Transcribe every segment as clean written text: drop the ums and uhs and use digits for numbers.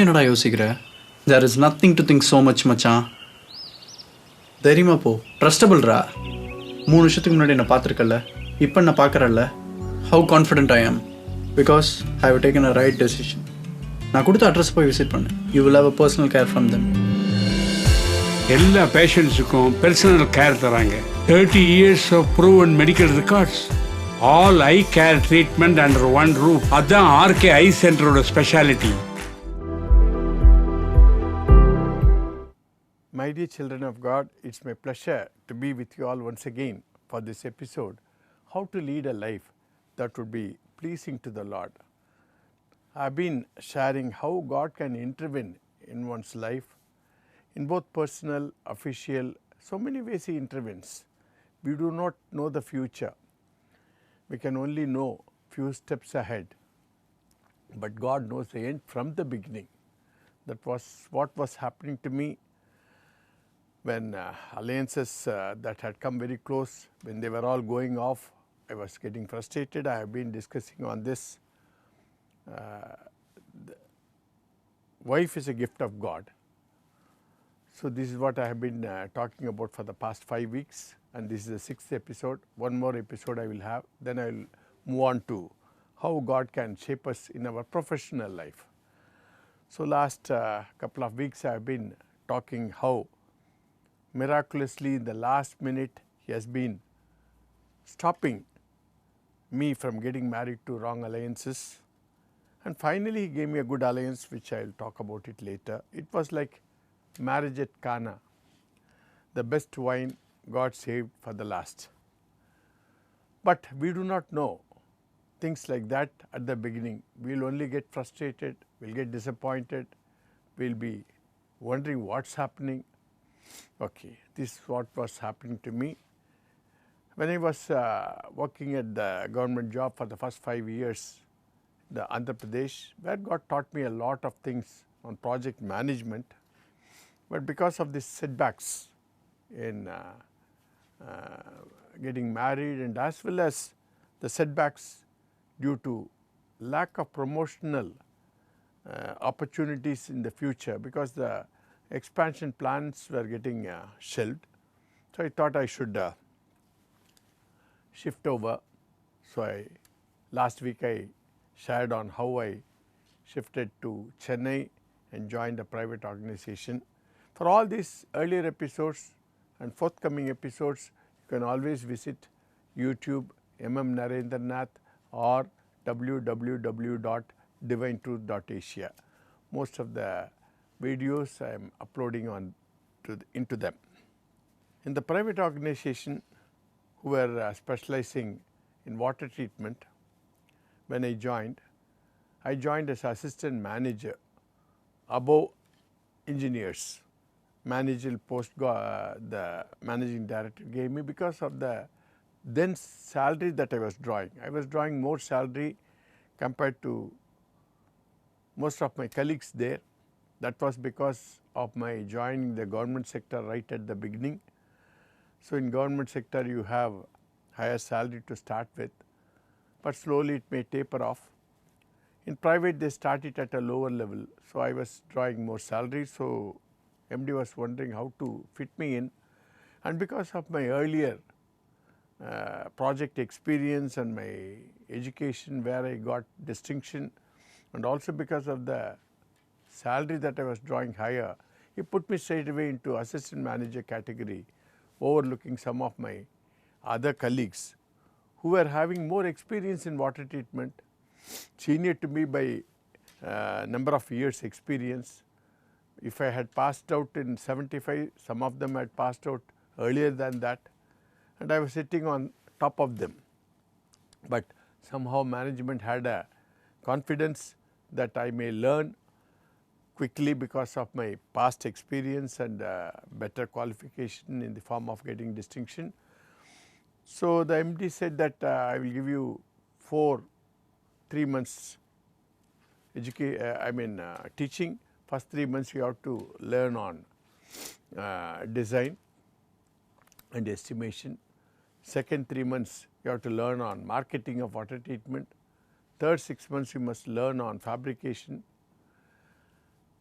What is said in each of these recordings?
என்னடா யோசிக்கிற? There is nothing to think so much மச்சான். தைரியமா போ. ட்ரஸ்டபிள்ரா. 3 வருஷத்துக்கு முன்னாடி என்ன பார்த்துருக்கல, இப்போ நான் பார்க்குறல்ல. How confident I am because I have taken a right decision. நான் கொடுத்த அட்ரஸ் போய் விசிட் பண்ணு. You will have a personal care from them. எல்லா பேஷண்ட்ஸுக்கும் பர்சனல் கேர் தராங்க. 30 years of proven medical records. All eye care treatment under one roof. அதான் RK I சென்டரோட speciality. My dear children of God, it's my pleasure to be with you all once again for this episode, How to Lead a Life That Would Be Pleasing to the Lord. I've been sharing how God can intervene in one's life in both personal, official, so many ways He intervenes. We do not know the future. We can only know few steps ahead. But God knows the end from the beginning. That was what was happening to me when alliances that had come very close, when they were all going off. I was getting frustrated. I have been discussing on this. Wife is a gift of God. So this is what I have been talking about for the past 5 weeks, and this is the 6th episode. One more episode I will have, then I will move on to how God can shape us in our professional life. So last couple of weeks I have been talking how miraculously in the last minute He has been stopping me from getting married to wrong alliances, and finally He gave me a good alliance, which I will talk about it later. It was like marriage at Cana, the best wine God saved for the last. But we do not know things like that at the beginning. We will only get frustrated, we will get disappointed, we will be wondering what's happening. Okay, this is what was happening to me. When I was working at the government job for the first 5 years, the Andhra Pradesh, where God taught me a lot of things on project management. But because of these setbacks in getting married, and as well as the setbacks due to lack of promotional opportunities in the future, because the expansion plans were getting shelved. So I thought I should shift over. So last week I shared on how I shifted to Chennai and joined a private organization. For all these earlier episodes and forthcoming episodes, you can always visit YouTube, Narendranath, or www.divinetruth.asia. Most of the videos I am uploading into them. In the private organization who were specializing in water treatment, when I joined as assistant manager above engineers. Managerial post the managing director gave me because of the then salary that I was drawing. I was drawing more salary compared to most of my colleagues there. That was because of my joining the government sector right at the beginning. So in government sector you have higher salary to start with, but slowly it may taper off. In private they start it at a lower level, so I was drawing more salary. So MD was wondering how to fit me in, and because of my earlier project experience and my education where I got distinction, and also because of the salary that I was drawing higher, he put me straight away into assistant manager category, overlooking some of my other colleagues who were having more experience in water treatment, senior to me by number of years experience. If I had passed out in 75, some of them had passed out earlier than that, and I was sitting on top of them. But somehow management had a confidence that I may learn quickly because of my past experience and better qualification in the form of getting distinction. So the MD said that I will give you 3 months teaching. First 3 months you have to learn on design and estimation. Second 3 months you have to learn on marketing of water treatment. Third 6 months you must learn on fabrication.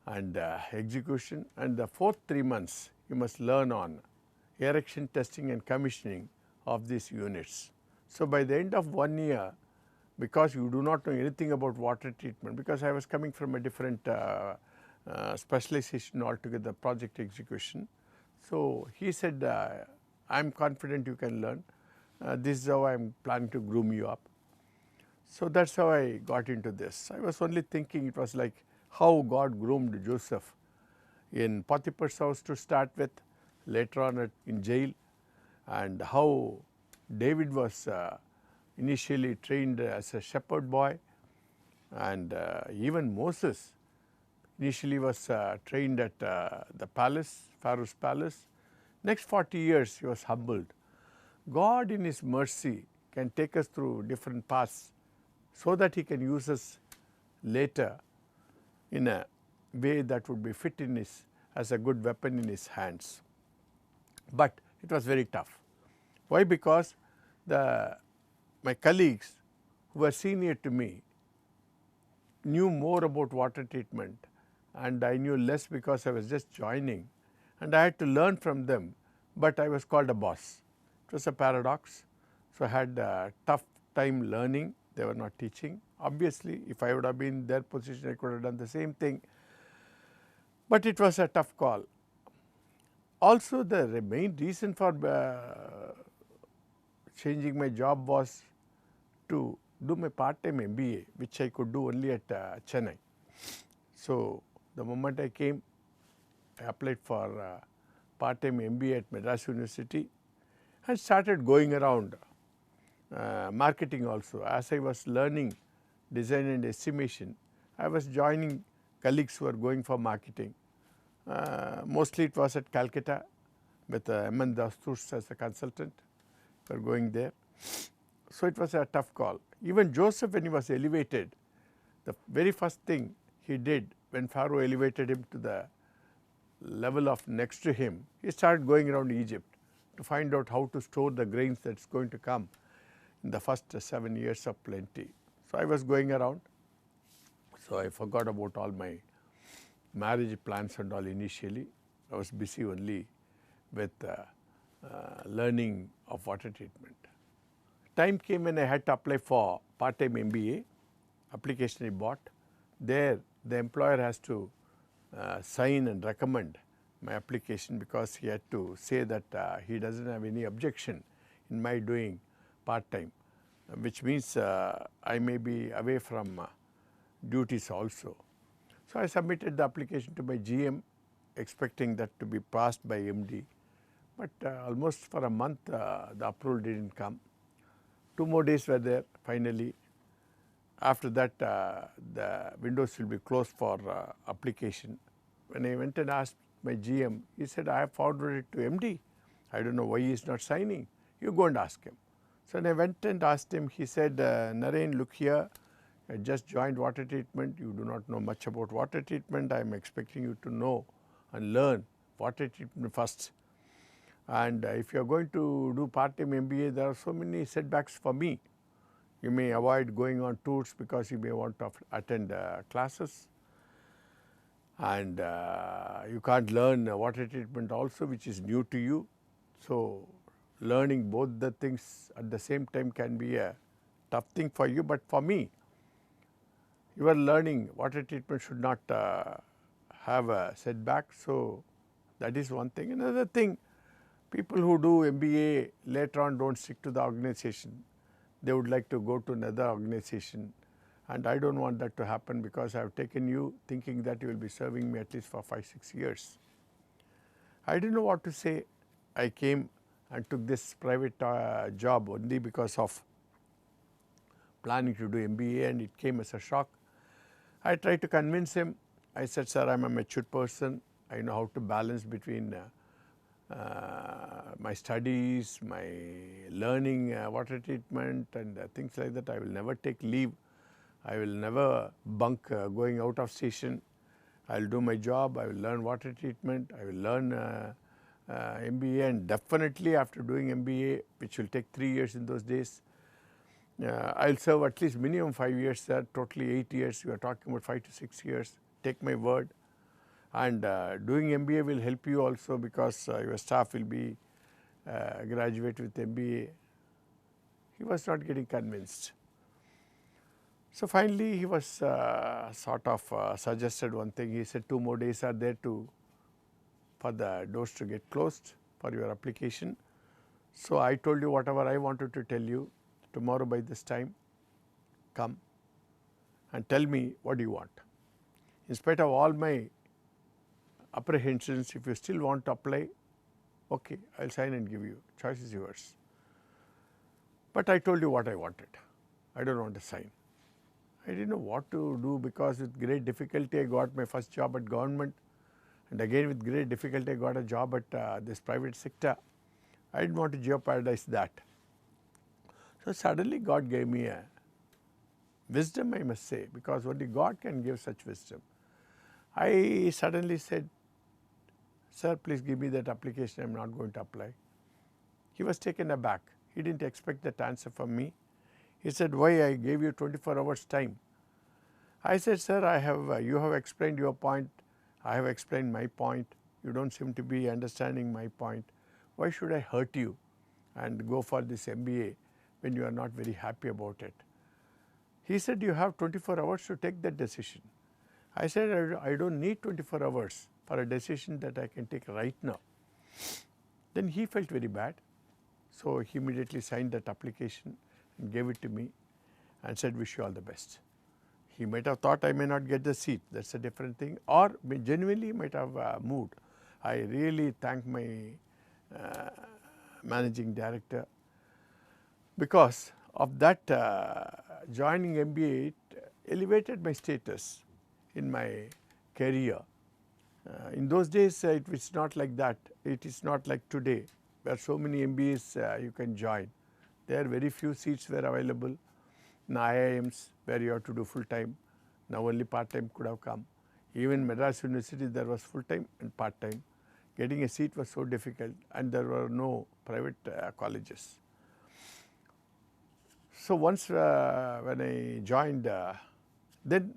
and execution, and the fourth 3 months you must learn on erection, testing and commissioning of these units. So, by the end of 1 year, because you do not know anything about water treatment, because I was coming from a different specialization altogether, project execution. So, he said, I am confident you can learn, this is how I am planning to groom you up. So, that is how I got into this. I was only thinking it was like how God groomed Joseph in Potiphar's house to start with, later on in jail, and how David was initially trained as a shepherd boy, and even Moses initially was trained at the palace, Pharaoh's palace. Next 40 years he was humbled. God in his mercy can take us through different paths so that he can use us later in a way that would be fit in his, as a good weapon in his hands. But it was very tough. Why? Because my colleagues who were senior to me knew more about water treatment, and I knew less because I was just joining, and I had to learn from them, but I was called a boss. It was a paradox. So, I had a tough time learning. They were not teaching. Obviously, if I would have been in their position, I could have done the same thing, but it was a tough call. Also, the main reason for changing my job was to do my part-time MBA, which I could do only at Chennai. So, the moment I came, I applied for part-time MBA at Madras University and started going around marketing also. As I was learning design and estimation, I was joining colleagues who were going for marketing. Mostly it was at Calcutta with M.N. Dastur as a consultant. We were going there. So, it was a tough call. Even Joseph, when he was elevated, the very first thing he did when Pharaoh elevated him to the level of next to him, he started going around Egypt to find out how to store the grains that is going to come in the first 7 years of plenty. So, I was going around. So, I forgot about all my marriage plans and all initially. I was busy only with learning of water treatment. Time came when I had to apply for part-time MBA, application I bought. There the employer has to sign and recommend my application, because he had to say that he does not have any objection in my doing part-time, which means I may be away from duties also. So, I submitted the application to my GM expecting that to be passed by MD, but almost for a month the approval did not come. 2 more days were there finally. After that the windows will be closed for application. When I went and asked my GM, he said, I have forwarded it to MD. I do not know why he is not signing. You go and ask him. So, when I went and asked him, he said, Naren, look here, I just joined water treatment. You do not know much about water treatment. I am expecting you to know and learn water treatment first. And if you are going to do part-time MBA, there are so many setbacks for me. You may avoid going on tours because you may want to attend classes, and you can't learn water treatment also, which is new to you. So, learning both the things at the same time can be a tough thing for you, but for me, you are learning water treatment should not have a setback. So, that is one thing. Another thing, people who do MBA later on do not stick to the organization. They would like to go to another organization, and I do not want that to happen, because I have taken you thinking that you will be serving me at least for 5-6 years. I did not know what to say. I came and took this private job only because of planning to do MBA, and it came as a shock. I tried to convince him. I said, sir, I am a mature person. I know how to balance between my studies, my learning water treatment and things like that. I will never take leave. I will never bunk going out of station. I will do my job. I will learn water treatment. I will learn MBA, and definitely after doing MBA, which will take 3 years in those days, I will serve at least minimum 5 years, sir, totally 8 years. We are talking about 5 to 6 years. Take my word. And doing MBA will help you also because your staff will be graduate with MBA. He was not getting convinced. So finally he was sort of suggested one thing. He said 2 more days are there for the doors to get closed for your application. So I told you whatever I wanted to tell you. Tomorrow by this time, come and tell me what you want. In spite of all my apprehensions, if you still want to apply, okay, I'll sign and give you. Choice is yours. But I told you what I wanted. I don't want to sign. I didn't know what to do because with great difficulty I got my first job at government, and again with great difficulty I got a job at this private sector. I didn't want to jeopardize that. So suddenly God gave me a wisdom, I must say, because only God can give such wisdom. I suddenly said, sir, please give me that application, I am not going to apply. He was taken aback. He didn't expect that answer from me. He said, why I gave you 24 hours time? I said, sir, you have explained your point, I have explained my point. You don't seem to be understanding my point. Why should I hurt you and go for this MBA when you are not very happy about it? He said, you have 24 hours to take that decision. I said, I don't need 24 hours for a decision that I can take right now. Then he felt very bad. So he immediately signed that application and gave it to me and said, wish you all the best. He might have thought I may not get the seat, that's a different thing, or genuinely might have moved. I really thank my managing director because of that joining MBA, it elevated my status in my career. In those days it was not like that. It is not like today where so many MBAs you can join. There are very few seats were available. In IIMs where you have to do full time, now only part time could have come. Even Madras University there was full time and part time. Getting a seat was so difficult and there were no private colleges. So once when I joined, then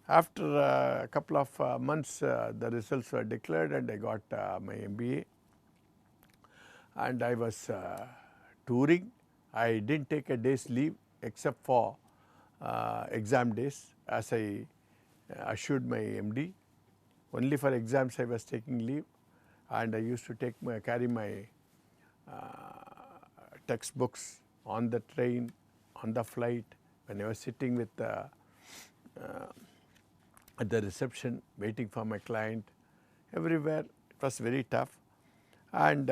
after a couple of months the results were declared and I got my MBA, and I was touring. I didn't take a day's leave except for exam days, as I assured my MD. Only for exams I was taking leave, and I used to carry my textbooks on the train, on the flight, when I was sitting with at the reception waiting for my client, everywhere. It was very tough. And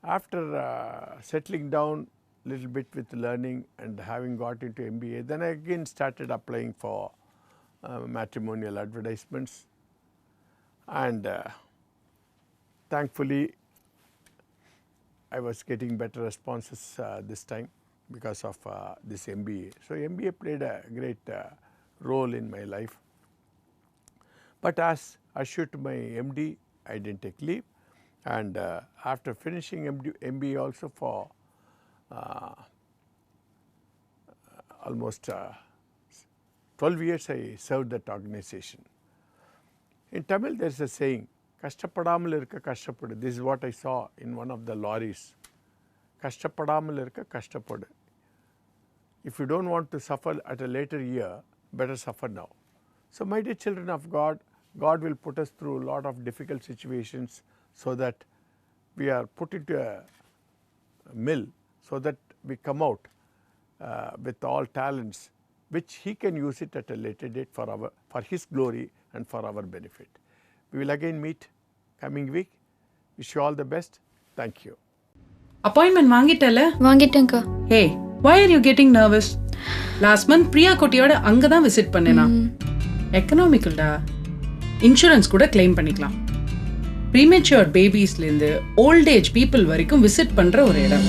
after settling down little bit with learning and having got into MBA, then I again started applying for matrimonial advertisements, and thankfully I was getting better responses this time because of this MBA. So MBA played a great role in my life. But as assured to my MD, I didn't take leave, and after finishing MBA also for almost 12 years I served that organization. In Tamil there is a saying, Kashtapadamal irukka kashtapadu. This is what I saw in one of the lorries. Kashtapadamal irukka kashtapadu. If you don't want to suffer at a later year, better suffer now. So my dear children of God, God will put us through a lot of difficult situations so that we are put into a mill, so that we come out with all talents which He can use it at a later date for His glory and for our benefit. We will again meet coming week. Wish you all the best. Thank you. Appointment வாங்கிட்டல? வாங்கிட்டேன்க்கா. Hey, why are you getting nervous? Last month Priya குட்டியோட அங்க தான் visit பண்ணேனா. எக்கனாமிக்கல்டா. Insurance கூட claim பண்ணிக்கலாம். Premature babiesல இருந்து old age people வரைக்கும் visit பண்ற ஒரு இடம்.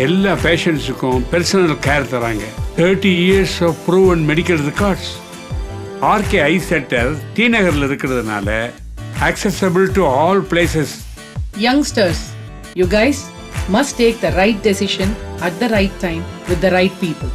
எல்லா பேஷண்ட்ஸுக்கும் பர்சனல் கேர் தராங்க. 30 years of proven medical records. RK eye centre T நகர்ல இருக்கிறதுனால accessible to all places. Youngsters, you guys must take the right decision at the right time with the right people.